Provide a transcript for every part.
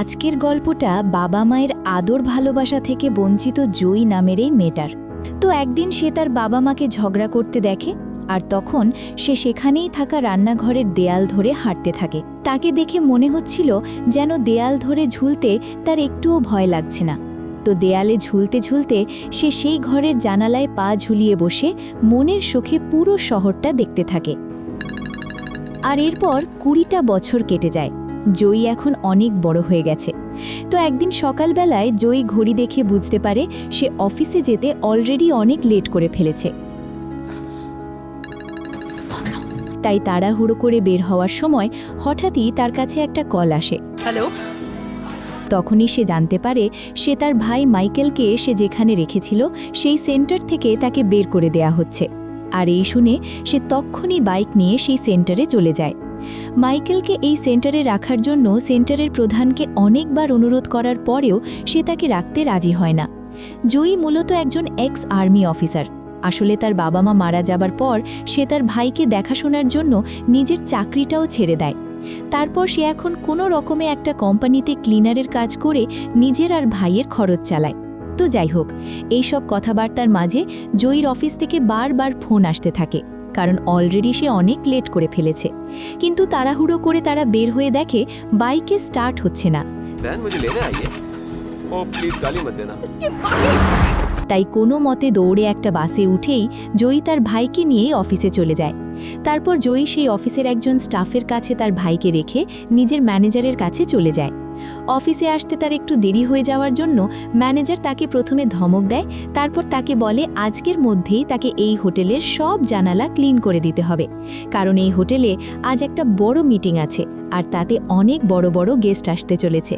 আজকের গল্পটা বাবা মায়ের আদর ভালোবাসা থেকে বঞ্চিত জয়ী নামের এই মেয়েটার। তো একদিন সে তার বাবা মাকে ঝগড়া করতে দেখে, আর তখন সে সেখানেই থাকা রান্নাঘরের দেয়াল ধরে হাঁটতে থাকে। তাকে দেখে মনে হচ্ছিল যেন দেয়াল ধরে ঝুলতে তার একটুও ভয় লাগছে না। তো দেয়ালে ঝুলতে ঝুলতে সে সেই ঘরের জানালায় পা ঝুলিয়ে বসে মনের সুখে পুরো শহরটা দেখতে থাকে। আর এরপর 20টা বছর কেটে যায়। জয়ী এখন অনেক বড় হয়ে গেছে। তো একদিন সকালবেলায় জয়ী ঘড়ি দেখে বুঝতে পারে সে অফিসে যেতে অলরেডি অনেক লেট করে ফেলেছে। তাই তাড়াহুড়ো করে বের হওয়ার সময় হঠাৎই তার কাছে একটা কল আসে। হ্যালো। তখনই সে জানতে পারে সে তার ভাই মাইকেলকে সে যেখানে রেখেছিল সেই সেন্টার থেকে তাকে বের করে দেয়া হচ্ছে। আর এই শুনে সে তক্ষুনি বাইক নিয়ে সেই সেন্টারে চলে যায়। মাইকেলকে এই সেন্টারে রাখার জন্য সেন্টারের প্রধানকে অনেকবার অনুরোধ করার পরেও সে তাকে রাখতে রাজি হয় না। জয়ী মূলত একজন এক্স আর্মি অফিসার। আসলে তার বাবা মা মারা যাবার পর সে তার ভাইকে দেখাশোনার জন্য নিজের চাকরিটাও ছেড়ে দেয়। তারপর সে এখন কোনো রকমে একটা কোম্পানিতে ক্লিনারের কাজ করে নিজের আর ভাইয়ের খরচ চালায়। তো যাই হোক, এইসব কথাবার্তার মাঝে জয়ীর অফিস থেকে বারবার ফোন আসতে থাকে, কারণ অলরেডি সে অনেক লেট করে ফেলেছে। কিন্তু তাড়াহুড়ো করে তারা বের হয়ে দেখে বাইকে স্টার্ট হচ্ছে না। তাই কোনো মতে দৌড়ে একটা বাসে উঠেই জয়ী তার ভাইকে নিয়ে অফিসে চলে যায়। তারপর জয়ী সেই অফিসের একজন স্টাফের কাছে তার ভাইকে রেখে নিজের ম্যানেজারের কাছে চলে যায়। অফিসে আসতে তার একটু দেরি হয়ে যাওয়ার জন্য ম্যানেজার তাকে প্রথমে ধমক দেয়, তারপর তাকে বলে আজকের মধ্যেই তাকে এই হোটেলের সব জানালা ক্লিন করে দিতে হবে, কারণ এই হোটেলে আজ একটা বড় মিটিং আছে আর তাতে অনেক বড় বড় গেস্ট আসতে চলেছে।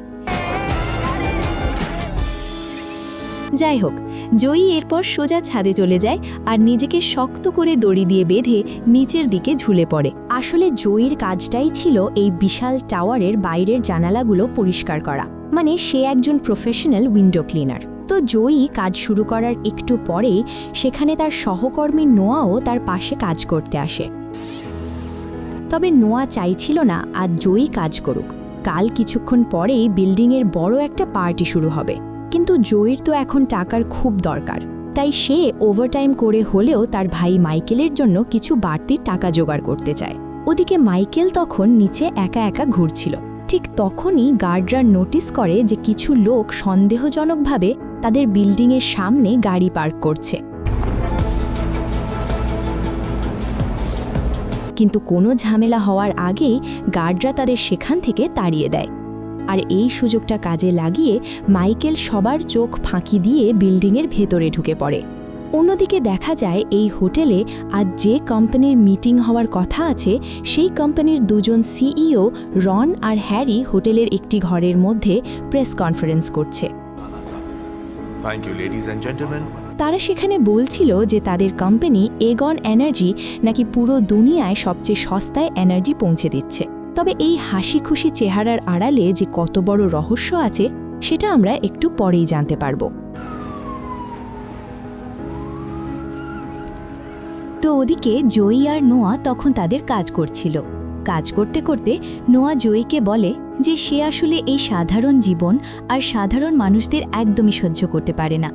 যাই হোক, জয়ী এরপর সোজা ছাদে চলে যায় আর নিজেকে শক্ত করে দড়ি দিয়ে বেঁধে নিচের দিকে ঝুলে পড়ে। আসলে জয়ীর কাজটাই ছিল এই বিশাল টাওয়ারের বাইরের জানালাগুলো পরিষ্কার করা, মানে সে একজন প্রফেশনাল উইন্ডো ক্লিনার। তো জয়ী কাজ শুরু করার একটু পরেই সেখানে তার সহকর্মী নোয়াও তার পাশে কাজ করতে আসে। তবে নোয়া চাইছিল না আজ জয়ী কাজ করুক, কাল কিছুক্ষণ পরেই বিল্ডিংয়ের বড় একটা পার্টি শুরু হবে। কিন্তু জয়ীর তো এখন টাকার খুব দরকার, তাই সে ওভারটাইম করে হলেও তার ভাই মাইকেলের জন্য কিছু বাড়তি টাকা জোগাড় করতে চায়। ওদিকে মাইকেল তখন নিচে একা একা ঘুরছিল। ঠিক তখনই গার্ডরা নোটিস করে যে কিছু লোক সন্দেহজনকভাবে তাদের বিল্ডিংয়ের সামনে গাড়ি পার্ক করছে। কিন্তু কোনো ঝামেলা হওয়ার আগেই গার্ডরা তাদের সেখান থেকে তাড়িয়ে দেয়। আর এই সুযোগটা কাজে লাগিয়ে মাইকেল সবার চোখ ফাঁকি দিয়ে বিল্ডিংয়ের ভেতরে ঢুকে পড়ে। অন্যদিকে দেখা যায় এই হোটেলে আজ যে কোম্পানির মিটিং হওয়ার কথা আছে সেই কোম্পানির দুজন সিইও রন আর হ্যারি হোটেলের একটি ঘরের মধ্যে প্রেস কনফারেন্স করছে। তারা সেখানে বলছিল যে তাদের কোম্পানি এগন এনার্জি নাকি পুরো দুনিয়ায় সবচেয়ে সস্তায় এনার্জি পৌঁছে দিচ্ছে। তবে এই হাসি খুশি চেহারার আড়ালে যে কত বড় রহস্য আছে সেটা আমরা একটু পরেই জানতে পারব। তো ওদিকে জয়ী আর নোয়া তখন তাদের কাজ করছিল। কাজ করতে করতে নোয়া জয়ীকে বলে যে সে আসলে এই সাধারণ জীবন আর সাধারণ মানুষদের একদমই সহ্য করতে পারে না,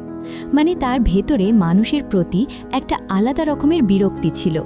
মানে তার ভেতরে মানুষের প্রতি একটা আলাদা রকমের বিরক্তি ছিল।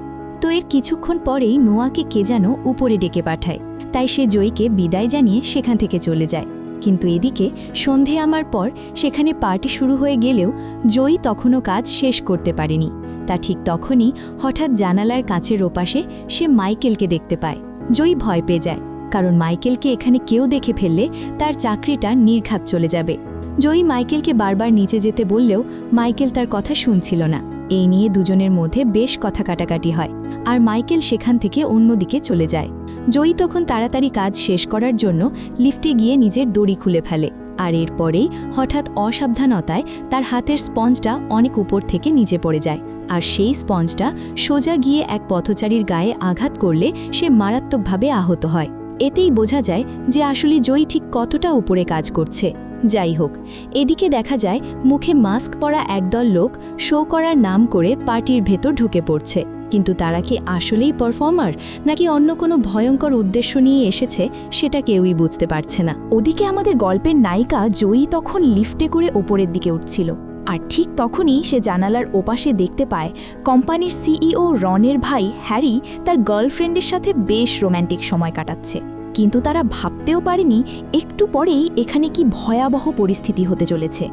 তো এর কিছুক্ষণ পরেই নোয়াকে কে যেন উপরে ডেকে পাঠায়, তাই সে জয়ীকে বিদায় জানিয়ে সেখান থেকে চলে যায়। কিন্তু এদিকে সন্ধে আমার পর সেখানে পার্টি শুরু হয়ে গেলেও জয়ী তখনও কাজ শেষ করতে পারেনি। তা ঠিক তখনই হঠাৎ জানালার কাছের ওপাশে সে মাইকেলকে দেখতে পায়। জয়ী ভয় পেয়ে যায়, কারণ মাইকেলকে এখানে কেউ দেখে ফেললে তার চাকরিটা নির্ঘাত চলে যাবে। জয়ী মাইকেলকে বারবার নিচে যেতে বললেও মাইকেল তার কথা শুনছিল না। এই নিয়ে দুজনের মধ্যে বেশ কথা কাটাকাটি হয়, আর মাইকেল সেখান থেকে অন্যদিকে চলে যায়। জয়ী তখন তাড়াতাড়ি কাজ শেষ করার জন্য লিফটে গিয়ে নিজের দড়ি খুলে ফেলে, আর এরপরেই হঠাৎ অসাবধানতায় তার হাতের স্পঞ্জটা অনেক উপর থেকে নিচে পড়ে যায়, আর সেই স্পঞ্জটা সোজা গিয়ে এক পথচারীর গায়ে আঘাত করলে সে মারাত্মকভাবে আহত হয়। এতেই বোঝা যায় যে আসলে জয়ী ঠিক কতটা উপরে কাজ করছে। যাই হোক, এদিকে দেখা যায় মুখে মাস্ক পরা একদল লোক শো করার নাম করে পার্টির ভেতর ঢুকে পড়ছে। কিন্তু তারা কি আসলেই পারফর্মার নাকি অন্য কোনো ভয়ঙ্কর উদ্দেশ্য নিয়ে এসেছে সেটা কেউই বুঝতে পারছে না। ওদিকে আমাদের গল্পের নায়িকা জয়ী তখন লিফটে করে ওপরের দিকে উঠছিল, আর ঠিক তখনই সে জানালার ওপাশে দেখতে পায় কোম্পানির সিইও রনের ভাই হ্যারি তার গার্লফ্রেন্ডের সাথে বেশ রোম্যান্টিক সময় কাটাচ্ছে। কিন্তু তারা ভাবতেও পারেনি একটু পরেই এখানে কি ভয়াবহ পরিস্থিতি হতে চলেছে।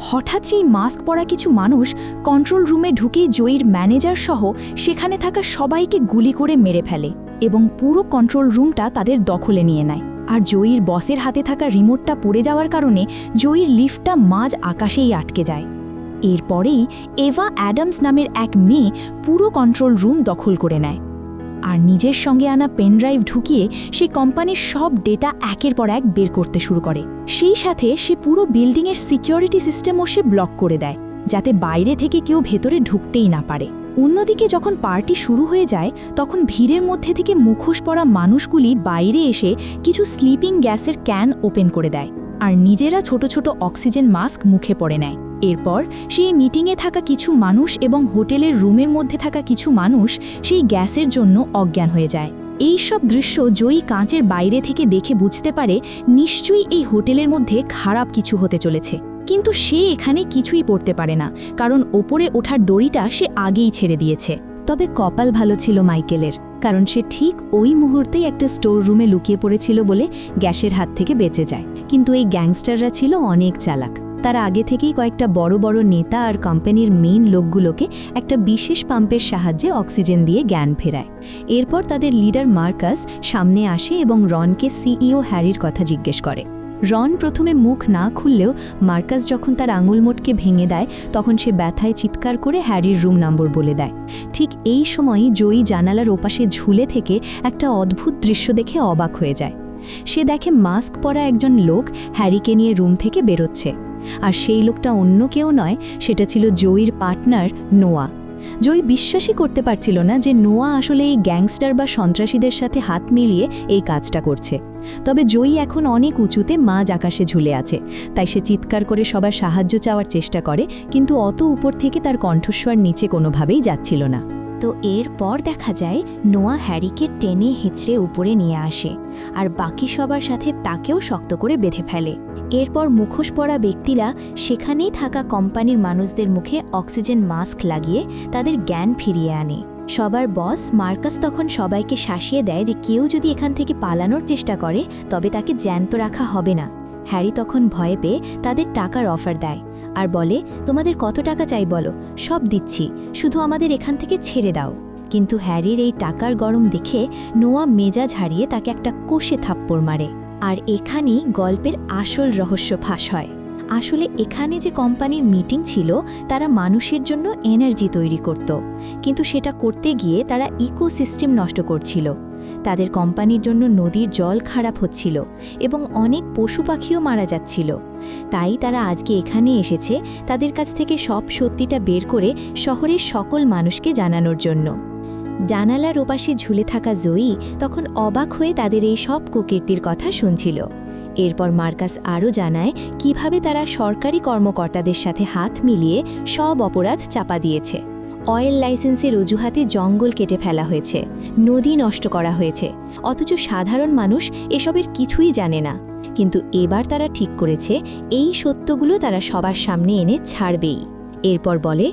হঠাৎ সেই মাস্ক পরা কিছু মানুষ কন্ট্রোল রুমে ঢুকে জয়ীর ম্যানেজার সহ সেখানে থাকা সবাইকে গুলি করে মেরে ফেলে এবং পুরো কন্ট্রোল রুমটা তাদের দখলে নিয়ে নেয়। আর জয়ীর বসের হাতে থাকা রিমোটটা পড়ে যাওয়ার কারণে জয়ীর লিফটটা মাঝ আকাশেই আটকে যায়। এরপরেই এভা অ্যাডামস নামের এক মেয়ে পুরো কন্ট্রোল রুম দখল করে নেয় আর নিজের সঙ্গে আনা পেনড্রাইভ ঢুকিয়ে সে কোম্পানির সব ডেটা একের পর এক বের করতে শুরু করে। সেই সাথে সে পুরো বিল্ডিংয়ের সিকিউরিটি সিস্টেমও সে ব্লক করে দেয়, যাতে বাইরে থেকে কেউ ভেতরে ঢুকতেই না পারে। অন্যদিকে যখন পার্টি শুরু হয়ে যায় তখন ভিড়ের মধ্যে থেকে মুখোশ পরা মানুষগুলি বাইরে এসে কিছু স্লিপিং গ্যাসের ক্যান ওপেন করে দেয় আর নিজেরা ছোট ছোট অক্সিজেন মাস্ক মুখে পরে নেয়। এরপর সেই মিটিংয়ে থাকা কিছু মানুষ এবং হোটেলের রুমের মধ্যে থাকা কিছু মানুষ সেই গ্যাসের জন্য অজ্ঞান হয়ে যায়। এই সব দৃশ্য জয়ী কাঁচের বাইরে থেকে দেখে বুঝতে পারে নিশ্চয়ই এই হোটেলের মধ্যে খারাপ কিছু হতে চলেছে, কিন্তু সে এখানে কিছুই পড়তে পারে না, কারণ ওপরে ওঠার দড়িটা সে আগেই ছেড়ে দিয়েছে। তবে কপাল ভালো ছিল মাইকেলের, কারণ সে ঠিক ওই মুহূর্তেই একটা স্টোর রুমে লুকিয়ে পড়েছিল বলে গ্যাসের হাত থেকে বেঁচে যায়। কিন্তু এই গ্যাংস্টাররা ছিল অনেক চালাক। তারা আগে থেকেই কয়েকটা বড় বড় নেতা আর কোম্পানির মেইন লোকগুলোকে একটা বিশেষ পাম্পের সাহায্যে অক্সিজেন দিয়ে জ্ঞান ফেরায়। এরপর তাদের লিডার মার্কাস সামনে আসে এবং রনকে সিইও হ্যারির কথা জিজ্ঞেস করে। রন প্রথমে মুখ না খুললেও মার্কাস যখন তার আঙুল মোটকে ভেঙে দেয় তখন সে ব্যথায় চিৎকার করে হ্যারির রুম নম্বর বলে দেয়। ঠিক এই সময়ই জয়ী জানালার ওপাশে ঝুলে থেকে একটা অদ্ভুত দৃশ্য দেখে অবাক হয়ে যায়। সে দেখে মাস্ক পরা একজন লোক হ্যারিকে নিয়ে রুম থেকে বেরোচ্ছে, আর সেই লোকটা অন্য কেউ নয়, সেটা ছিল জয়ীর পার্টনার নোয়া। জয়ী বিশ্বাসই করতে পারছিল না যে নোয়া আসলে এই গ্যাংস্টার বা সন্ত্রাসীদের সাথে হাত মিলিয়ে এই কাজটা করছে। তবে জয়ী এখন অনেক উঁচুতে মাঝ আকাশে ঝুলে আছে, তাই সে চিৎকার করে সবার সাহায্য চাওয়ার চেষ্টা করে, কিন্তু অত উপর থেকে তার কণ্ঠস্বর নিচে কোনোভাবেই যাচ্ছিল না। তো এরপর দেখা যায় নোয়া হ্যারিকে টেনে হেঁচড়ে উপরে নিয়ে আসে আর বাকি সবার সাথে তাকেও শক্ত করে বেঁধে ফেলে। এরপর মুখোশ পরা ব্যক্তিরা সেখানেই থাকা কোম্পানির মানুষদের মুখে অক্সিজেন মাস্ক লাগিয়ে তাদের জ্ঞান ফিরিয়ে আনে। সবার বস মার্কাস তখন সবাইকে শাসিয়ে দেয় যে কেউ যদি এখান থেকে পালানোর চেষ্টা করে তবে তাকে জ্যান্ত রাখা হবে না। হ্যারি তখন ভয়ে পেয়ে তাদের টাকার অফার দেয় আর বলে, তোমাদের কত টাকা চাই বলো, সব দিচ্ছি, শুধু আমাদের এখান থেকে ছেড়ে দাও। কিন্তু হ্যারির এই টাকার গরম দেখে নোয়া মেজাজ হারিয়ে তাকে একটা কষে থাপ্পড় মারে। আর এখানেই গল্পের আসল রহস্য ফাঁস হয়। আসলে এখানে যে কোম্পানির মিটিং ছিল তারা মানুষের জন্য এনার্জি তৈরি করত, কিন্তু সেটা করতে গিয়ে তারা ইকোসিস্টেম নষ্ট করছিল। তাদের কোম্পানির জন্য নদীর জল খারাপ হচ্ছিল এবং অনেক পশু পাখিও মারা যাচ্ছিল। তাই তারা আজকে এখানে এসেছে তাদের কাছ থেকে সব সত্যিটা বের করে শহরের সকল মানুষকে জানানোর জন্য। জানালার ওপাশে ঝুলে থাকা জয়ী তখন অবাক হয়ে তাদের এই সব কুকীর্তির কথা শুনছিল। এরপর মার্কাস আরও জানায় কিভাবে তারা সরকারি কর্মকর্তাদের সাথে হাত মিলিয়ে সব অপরাধ চাপা দিয়েছে। অয়েল লাইসেন্সের অজুহাতে জঙ্গল কেটে ফেলা হয়েছে, নদী নষ্ট করা হয়েছে, অথচ সাধারণ মানুষ এসবের কিছুই জানে না। কিন্তু এবার তারা ঠিক করেছে এই সত্যগুলো তারা সবার সামনে এনে ছাড়বেই। এরপর বলে,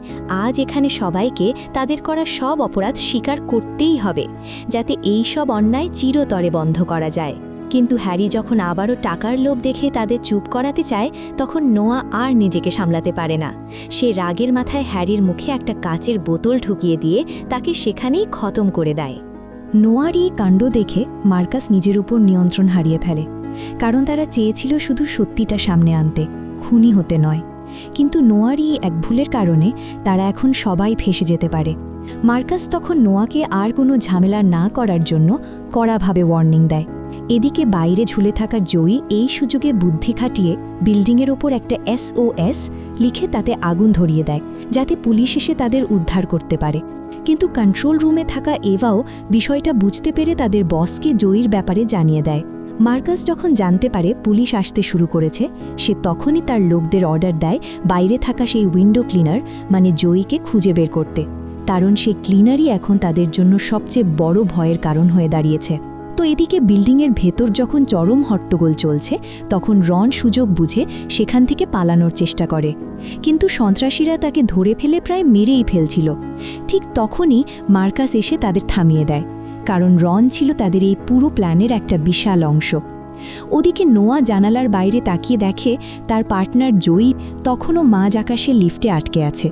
আজ এখানে সবাইকে তাদের করা সব অপরাধ স্বীকার করতেই হবে, যাতে এই সব অন্যায় চিরতরে বন্ধ করা যায়। কিন্তু হ্যারি যখন আবারও টাকার লোভ দেখে তাদের চুপ করাতে চায় তখন নোয়া আর নিজেকে সামলাতে পারে না। সে রাগের মাথায় হ্যারির মুখে একটা কাচের বোতল ঢুকিয়ে দিয়ে তাকে সেখানেই খতম করে দেয়। নোয়ার এই কাণ্ড দেখে মার্কাস নিজের উপর নিয়ন্ত্রণ হারিয়ে ফেলে, কারণ তারা চেয়েছিল শুধু সত্যিটা সামনে আনতে, খুনি হতে নয়। কিন্তু নোয়ার এই এক ভুলের কারণে তারা এখন সবাই ফেঁসে যেতে পারে। মার্কাস তখন নোয়াকে আর কোনো ঝামেলা না করার জন্য কড়াভাবে ওয়ার্নিং দেয়। এদিকে বাইরে ঝুলে থাকা জয়ী এই সুযোগে বুদ্ধি খাটিয়ে বিল্ডিংয়ের ওপর একটা SOS লিখে তাতে আগুন ধরিয়ে দেয়, যাতে পুলিশ এসে তাদের উদ্ধার করতে পারে। কিন্তু কন্ট্রোল রুমে থাকা এভাও বিষয়টা বুঝতে পেরে তাদের বসকে জয়ীর ব্যাপারে জানিয়ে দেয়। মার্কাস যখন জানতে পারে পুলিশ আসতে শুরু করেছে, সে তখনই তার লোকদের অর্ডার দেয় বাইরে থাকা সেই উইন্ডো ক্লিনার মানে জয়ীকে খুঁজে বের করতে। কারণ সেই ক্লিনারই এখন তাদের জন্য সবচেয়ে বড় ভয়ের কারণ হয়ে দাঁড়িয়েছে। তো এদিকে বিল্ডিংয়ের ভেতর যখন চরম হট্টগোল চলছে, তখন রন সুযোগ বুঝে সেখান থেকে পালানোর চেষ্টা করে, কিন্তু সন্ত্রাসীরা তাকে ধরে ফেলে প্রায় মেরেই ফেলছিল। ঠিক তখনই মার্কাস এসে তাদের থামিয়ে দেয়, কারণ রন ছিল তাদের এই পুরো প্ল্যানের একটা বিশাল অংশ। ওদিকে নোয়া জানালার বাইরে তাকিয়ে দেখে তার পার্টনার জয়ী তখনও মাঝ আকাশে লিফটে আটকে আছে।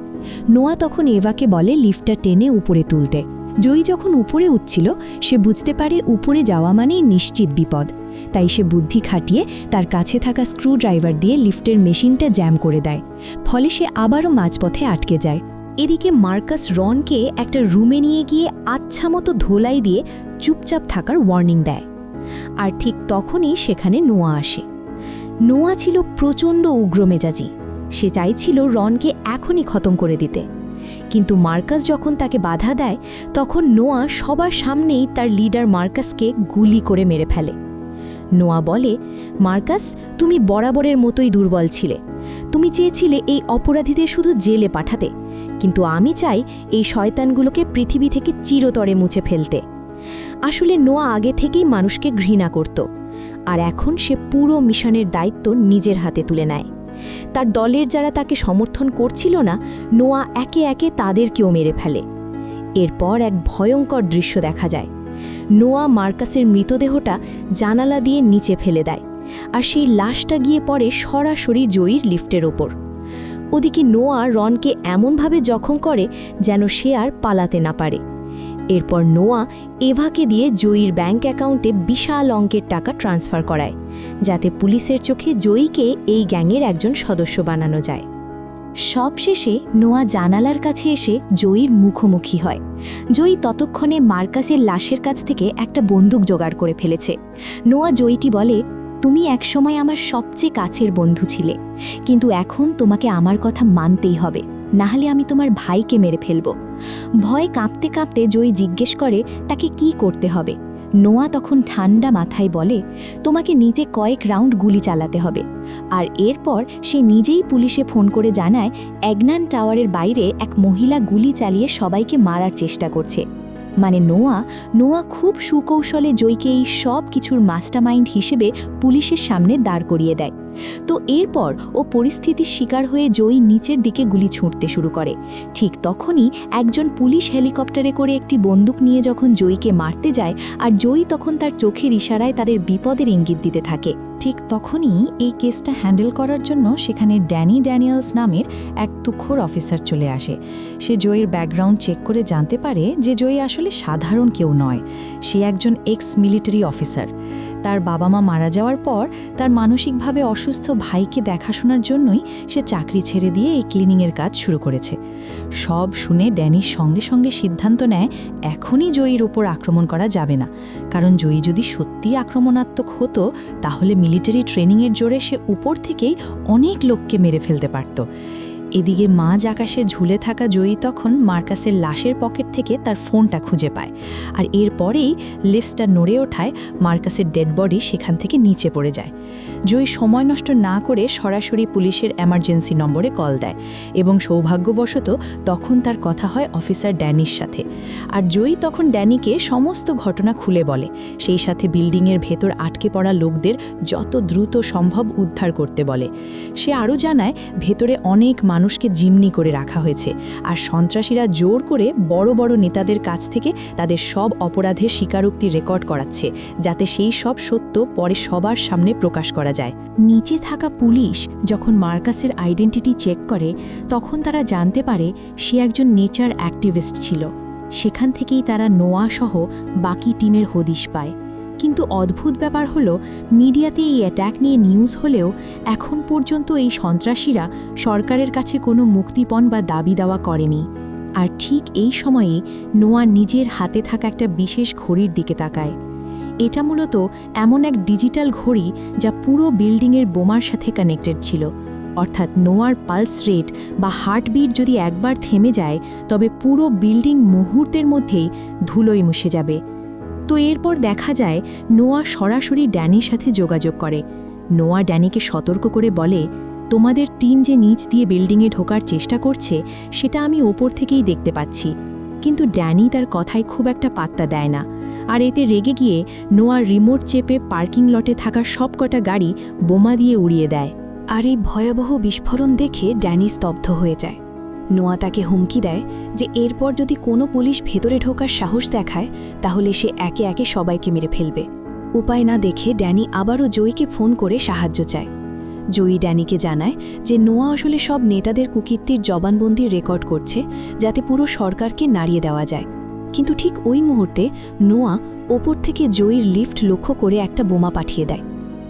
নোয়া তখন এভাকে বলে লিফটটা টেনে উপরে তুলতে। জয়ী যখন উপরে উঠছিল, সে বুঝতে পারে উপরে যাওয়া মানেই নিশ্চিত বিপদ, তাই সে বুদ্ধি খাটিয়ে তার কাছে থাকা স্ক্রুড্রাইভার দিয়ে লিফটের মেশিনটা জ্যাম করে দেয়, ফলে সে আবারও মাঝপথে আটকে যায়। এদিকে মার্কাস রনকে একটা রুমে নিয়ে গিয়ে আচ্ছা মতো ধোলাই দিয়ে চুপচাপ থাকার ওয়ার্নিং দেয়। আর ঠিক তখনই সেখানে নোয়া আসে। নোয়া ছিল প্রচণ্ড উগ্রমেজাজি। সে চাইছিল রনকে এখনই খতম করে দিতে, কিন্তু মার্কাস যখন তাকে বাধা দেয়, তখন নোয়া সবার সামনেই তার লিডার মার্কাসকে গুলি করে মেরে ফেলে। নোয়া বলে, মার্কাস, তুমি বরাবরের মতোই দুর্বল ছিলে। তুমি চেয়েছিলে এই অপরাধীদের শুধু জেলে পাঠাতে, কিন্তু আমি চাই এই শয়তানগুলোকে পৃথিবী থেকে চিরতরে মুছে ফেলতে। আসলে নোয়া আগে থেকেই মানুষকে ঘৃণা করত, আর এখন সে পুরো মিশনের দায়িত্ব নিজের হাতে তুলে নেয়। তার দলের যারা তাকে সমর্থন করছিল না, নোয়া একে একে তাদেরকেও মেরে ফেলে। এরপর এক ভয়ঙ্কর দৃশ্য দেখা যায়। নোয়া মার্কাসের মৃতদেহটা জানালা দিয়ে নিচে ফেলে দেয়, আর সেই লাশটা গিয়ে পড়ে সরাসরি জয়ীর লিফটের ওপর। ওদিকে নোয়া রনকে এমনভাবে জখম করে যেন সে আর পালাতে না পারে। এরপর নোয়া এভাকে দিয়ে জয়ীর ব্যাংক অ্যাকাউন্টে বিশাল অঙ্কের টাকা ট্রান্সফার করায়, যাতে পুলিশের চোখে জয়ীকে এই গ্যাংয়ের একজন সদস্য বানানো যায়। সবশেষে নোয়া জানালার কাছে এসে জয়ীর মুখোমুখি হয়। জয়ী ততক্ষণে মার্কাসের লাশের কাছ থেকে একটা বন্দুক জোগাড় করে ফেলেছে। নোয়া জয়ীটি বলে, তুমি একসময় আমার সবচেয়ে কাছের বন্ধু ছিলে, কিন্তু এখন তোমাকে আমার কথা মানতেই হবে, নাহলে আমি তোমার ভাইকে মেরে ফেলব। ভয়ে কাঁপতে কাঁপতে জয়ী জিজ্ঞেস করে তাকে কি করতে হবে। নোয়া তখন ঠান্ডা মাথায় বলে, তোমাকে নিচে কয়েক রাউন্ড গুলি চালাতে হবে। আর এরপর সে নিজেই পুলিশে ফোন করে জানায় এগনান টাওয়ারের বাইরে এক মহিলা গুলি চালিয়ে সবাইকে মারার চেষ্টা করছে। মানে নোয়া খুব সুকৌশলে জয়ীকে এই সব কিছুর মাস্টারমাইন্ড হিসেবে পুলিশের সামনে দাঁড় করিয়ে দেয়। তো এরপর ও পরিস্থিতির শিকার হয়ে জয়ী নিচের দিকে গুলি ছুঁড়তে শুরু করে। ঠিক তখনই একজন পুলিশ হেলিকপ্টারে করে একটি বন্দুক নিয়ে যখন জয়ীকে মারতে যায়, আর জয়ী তখন তার চোখের ইশারায় তাদের বিপদের ইঙ্গিত দিতে থাকে। ঠিক তখনই এই কেসটা হ্যান্ডেল করার জন্য সেখানে ড্যানি ড্যানিয়েলস নামের এক তুখোর অফিসার চলে আসে। সে জয়ীর ব্যাকগ্রাউন্ড চেক করে জানতে পারে যে জয়ী আসলে সাধারণ কেউ নয়, সে একজন এক্স মিলিটারি অফিসার। তার বাবা মা মারা যাওয়ার পর তার মানসিকভাবে অসুস্থ ভাইকে দেখাশোনার জন্যই সে চাকরি ছেড়ে দিয়ে এই ক্লিনিংয়ের কাজ শুরু করেছে। সব শুনে ড্যানির সঙ্গে সঙ্গে সিদ্ধান্ত নেয় এখনই জয়ীর ওপর আক্রমণ করা যাবে না, কারণ জয়ী যদি সত্যিই আক্রমণাত্মক হতো তাহলে মিলিটারি ট্রেনিংয়ের জোরে সে উপর থেকেই অনেক লোককে মেরে ফেলতে পারত। এদিকে মাঝ আকাশে ঝুলে থাকা জয়ী তখন মার্কাসের লাশের পকেট থেকে তার ফোনটা খুঁজে পায়, আর এরপরেই লিফটটা নড়ে ওঠায় মার্কাসের ডেড বডি সেখান থেকে নিচে পড়ে যায়। জয়ী সময় নষ্ট না করে সরাসরি পুলিশের এমার্জেন্সি নম্বরে কল দেয়, এবং সৌভাগ্যবশত তখন তার কথা হয় অফিসার ড্যানির সাথে। আর জয়ী তখন ড্যানিকে সমস্ত ঘটনা খুলে বলে, সেই সাথে বিল্ডিংয়ের ভেতর আটকে পড়া লোকদের যত দ্রুত সম্ভব উদ্ধার করতে বলে। সে আরও জানায় ভেতরে অনেক মানুষকে জিম্মি করে রাখা হয়েছে, আর সন্ত্রাসীরা জোর করে বড় বড় নেতাদের কাছ থেকে তাদের সব অপরাধের স্বীকারোক্তি রেকর্ড করাচ্ছে, যাতে সেই সব সত্য পরে সবার সামনে প্রকাশ করা যায়। নিচে থাকা পুলিশ যখন মার্কাসের আইডেন্টিটি চেক করে, তখন তারা জানতে পারে সে একজন নেচার অ্যাক্টিভিস্ট ছিল। সেখান থেকেই তারা নোয়া সহ বাকি টিমের হদিশ পায়। কিন্তু অদ্ভুত ব্যাপার হলো, মিডিয়াতে এই অ্যাট্যাক নিয়ে নিউজ হলেও এখন পর্যন্ত এই সন্ত্রাসীরা সরকারের কাছে কোনো মুক্তিপণ বা দাবি দাওয়া করেনি। আর ঠিক এই সময়ে নোয়া নিজের হাতে থাকা একটা বিশেষ ঘড়ির দিকে তাকায়। এটা মূলত এমন এক ডিজিটাল ঘড়ি যা পুরো বিল্ডিংয়ের বোমার সাথে কানেক্টেড ছিল। অর্থাৎ নোয়ার পালস রেট বা হার্টবিট যদি একবার থেমে যায়, তবে পুরো বিল্ডিং মুহূর্তের মধ্যেই ধুলোয় মুছে যাবে। তো এরপর দেখা যায় নোয়া সরাসরি ড্যানির সাথে যোগাযোগ করে। নোয়া ড্যানিকে সতর্ক করে বলে, তোমাদের টিম যে নিচ দিয়ে বিল্ডিংয়ে ঢোকার চেষ্টা করছে সেটা আমি ওপর থেকেই দেখতে পাচ্ছি। কিন্তু ড্যানি তার কথায় খুব একটা পাত্তা দেয় না, আর এতে রেগে গিয়ে নোয়ার রিমোট চেপে পার্কিং লটে থাকা সবকটা গাড়ি বোমা দিয়ে উড়িয়ে দেয়। আর এই ভয়াবহ বিস্ফোরণ দেখে ড্যানি স্তব্ধ হয়ে যায়। নোয়া তাকে হুমকি দেয় যে এরপর যদি কোনো পুলিশ ভেতরে ঢোকার সাহস দেখায় তাহলে সে একে একে সবাইকে মেরে ফেলবে। উপায় না দেখে ড্যানি আবারও জয়ীকে ফোন করে সাহায্য চায়। জয়ী ড্যানিকে জানায় যে নোয়া আসলে সব নেতাদের কুকীর্তির জবানবন্দির রেকর্ড করছে, যাতে পুরো সরকারকে নাড়িয়ে দেওয়া যায়। কিন্তু ঠিক ওই মুহূর্তে নোয়া ওপর থেকে জয়ীর লিফট লক্ষ্য করে একটা বোমা পাঠিয়ে দেয়।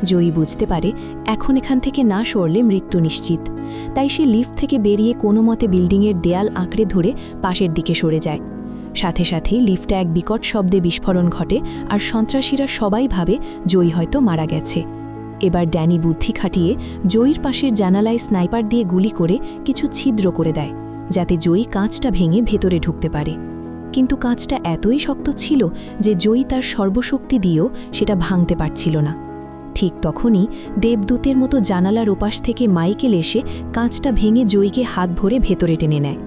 জয়ী বুঝতে পারে এখন এখান থেকে না সরলে মৃত্যু নিশ্চিত, তাই সে লিফট থেকে বেরিয়ে কোনো মতে বিল্ডিংয়ের দেয়াল আঁকড়ে ধরে পাশের দিকে সরে যায়। সাথে সাথেই লিফটে এক বিকট শব্দে বিস্ফোরণ ঘটে, আর সন্ত্রাসীরা সবাই ভাবে জয়ী হয়তো মারা গেছে। এবার ড্যানি বুদ্ধি খাটিয়ে জয়ীর পাশের জানালায় স্নাইপার দিয়ে গুলি করে কিছু ছিদ্র করে দেয়, যাতে জয়ী কাঁচটা ভেঙে ভেতরে ঢুকতে পারে। কিন্তু কাঁচটা এতই শক্ত ছিল যে জয়ী তার সর্বশক্তি দিয়েও সেটা ভাঙতে পারছিল না। ঠিক তখনই দেবদূতের মতো জানালার ওপাশ থেকে মাইকেল এসে কাঁচটা ভেঙে জয়ীকে হাত ভরে ভেতরে টেনে নেয়।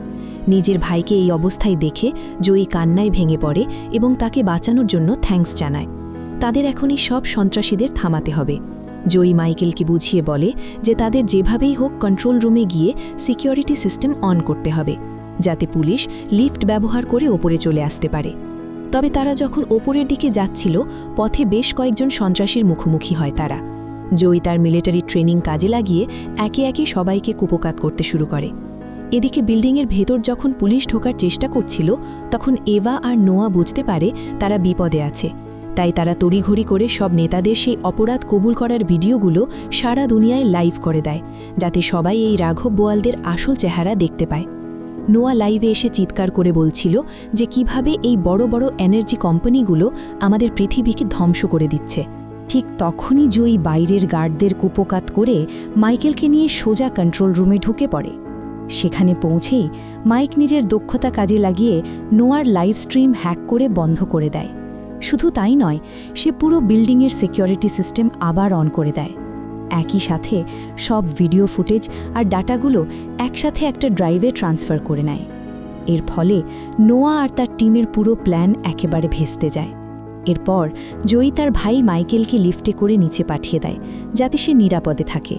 নিজের ভাইকে এই অবস্থায় দেখে জয়ী কান্নায় ভেঙে পড়ে এবং তাকে বাঁচানোর জন্য থ্যাঙ্কস জানায়। তাদের এখনই সব সন্ত্রাসীদের থামাতে হবে। জয়ী মাইকেলকে বুঝিয়ে বলে যে তাদের যেভাবেই হোক কন্ট্রোল রুমে গিয়ে সিকিউরিটি সিস্টেম অন করতে হবে, যাতে পুলিশ লিফট ব্যবহার করে ওপরে চলে আসতে পারে। তবে তারা যখন ওপরের দিকে যাচ্ছিল, পথে বেশ কয়েকজন সন্ত্রাসীর মুখোমুখি হয় তারা। জয়ী তার মিলিটারি ট্রেনিং কাজে লাগিয়ে একে একে সবাইকে কুপোকাত করতে শুরু করে। এদিকে বিল্ডিংয়ের ভেতর যখন পুলিশ ঢোকার চেষ্টা করছিল, তখন এভা আর নোয়া বুঝতে পারে তারা বিপদে আছে। তাই তারা তড়িঘড়ি করে সব নেতাদের সেই অপরাধ কবুল করার ভিডিওগুলো সারা দুনিয়ায় লাইভ করে দেয়, যাতে সবাই এই রাঘব বোয়ালদের আসল চেহারা দেখতে পায়। নোয়া লাইভে এসে চিৎকার করে বলছিল যে কিভাবে এই বড় বড় এনার্জি কোম্পানিগুলো আমাদের পৃথিবীকে ধ্বংস করে দিচ্ছে। ঠিক তখনই জয়ী বাইরের গার্ডদের কুপোকাত করে মাইকেলকে নিয়ে সোজা কন্ট্রোল রুমে ঢুকে পড়ে। সেখানে পৌঁছেই মাইক নিজের দক্ষতা কাজে লাগিয়ে নোয়ার লাইভ স্ট্রিম হ্যাক করে বন্ধ করে দেয়। শুধু তাই নয়, সে পুরো বিল্ডিংয়ের সিকিউরিটি সিস্টেম আবার অন করে দেয়। একই সাথে সব ভিডিও ফুটেজ আর ডাটাগুলো একসাথে একটা ড্রাইভে ট্রান্সফার করে নেয়। এর ফলে নোয়া আর তার টিমের পুরো প্ল্যান একেবারে ভেস্তে যায়। এরপর জয়ী তার ভাই মাইকেলকে লিফটে করে নিচে পাঠিয়ে দেয়, যাতে সে নিরাপদে থাকে।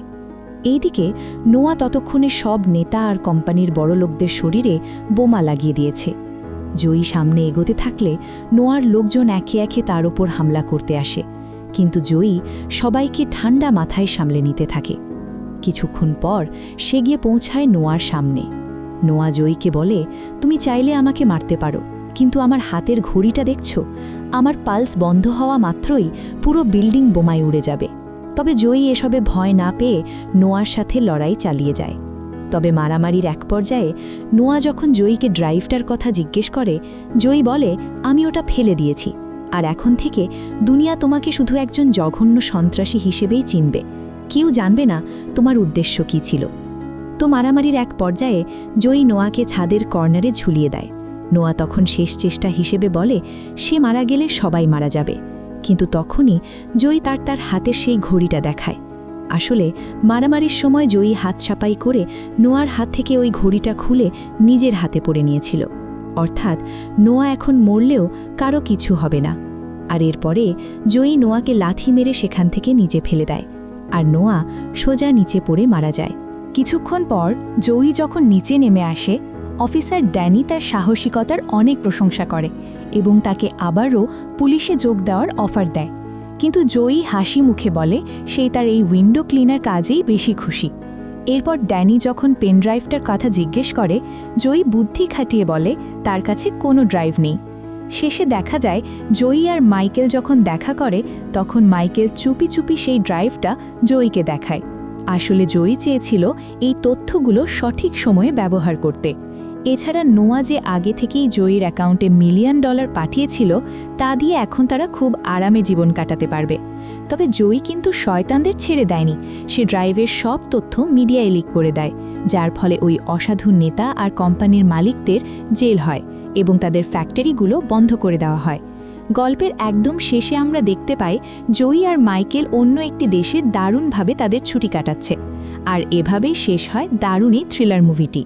এইদিকে নোয়া ততক্ষণে সব নেতা আর কোম্পানির বড়লোকদের শরীরে বোমা লাগিয়ে দিয়েছে। জয়ী সামনে এগোতে থাকলে নোয়ার লোকজন একে একে তার ওপর হামলা করতে আসে, কিন্তু জয়ী সবাইকে ঠান্ডা মাথায় সামলে নিতে থাকে। কিছুক্ষণ পর সে গিয়ে পৌঁছায় নোয়ার সামনে। নোয়া জয়ীকে বলে, তুমি চাইলে আমাকে মারতে পারো, কিন্তু আমার হাতের ঘড়িটা দেখছো? আমার পালস বন্ধ হওয়া মাত্রই পুরো বিল্ডিং বোমায় উড়ে যাবে। তবে জয়ী এসবে ভয় না পেয়ে নোয়ার সাথে লড়াই চালিয়ে যায়। তবে মারামারির এক পর্যায়ে নোয়া যখন জয়ীকে ড্রাইভটার কথা জিজ্ঞেস করে, জয়ী বলে, আমি ওটা ফেলে দিয়েছি, আর এখন থেকে দুনিয়া তোমাকে শুধু একজন জঘন্য সন্ত্রাসী হিসেবেই চিনবে। কেউ জানবে না তোমার উদ্দেশ্য কী ছিল। তো মারামারির এক পর্যায়ে জয়ী নোয়াকে ছাদের কর্নারে ঝুলিয়ে দেয়। নোয়া তখন শেষ চেষ্টা হিসেবে বলে সে মারা গেলে সবাই মারা যাবে, কিন্তু তখনই জয়ী তার হাতের সেই ঘড়িটা দেখায়। আসলে মারামারির সময় জয়ী হাত ছাপাই করে নোয়ার হাত থেকে ওই ঘড়িটা খুলে নিজের হাতে পরে নিয়েছিল। অর্থাৎ নোয়া এখন মরলেও কারো কিছু হবে না। আর এরপরে জয়ী নোয়াকে লাথি মেরে সেখান থেকে নিচে ফেলে দেয়, আর নোয়া সোজা নিচে পড়ে মারা যায়। কিছুক্ষণ পর জয়ী যখন নিচে নেমে আসে, অফিসার ড্যানি তার সাহসিকতার অনেক প্রশংসা করে এবং তাকে আবারও পুলিশে যোগ দেওয়ার অফার দেয়। কিন্তু জয়ী হাসি মুখে বলে সেই তার এই উইন্ডো ক্লিনার কাজেই বেশি খুশি। এরপর ড্যানি যখন পেন ড্রাইভটার কথা জিজ্ঞেস করে, জয়ী বুদ্ধি খাটিয়ে বলে তার কাছে কোনো ড্রাইভ নেই। শেষে দেখা যায় জয়ী আর মাইকেল যখন দেখা করে, তখন মাইকেল চুপি চুপি সেই ড্রাইভটা জয়ীকে দেখায়। আসলে জয়ী চেয়েছিল এই তথ্যগুলো সঠিক সময়ে ব্যবহার করতে। এছাড়া নোয়া যে আগে থেকেই জয়ীর অ্যাকাউন্টে $1 মিলিয়ন পাঠিয়েছিল, তা দিয়ে এখন তারা খুব আরামে জীবন কাটাতে পারবে। তবে জয়ী কিন্তু শয়তানদের ছেড়ে দেয়নি। সে ড্রাইভের সব তথ্য মিডিয়ায় লিক করে দেয়, যার ফলে ওই অসাধু নেতা আর কোম্পানির মালিকদের জেল হয় এবং তাদের ফ্যাক্টরিগুলো বন্ধ করে দেওয়া হয়। গল্পের একদম শেষে আমরা দেখতে পাই জয়ী আর মাইকেল অন্য একটি দেশে দারুণভাবে তাদের ছুটি কাটাচ্ছে। আর এভাবেই শেষ হয় দারুণ এই থ্রিলার মুভিটি।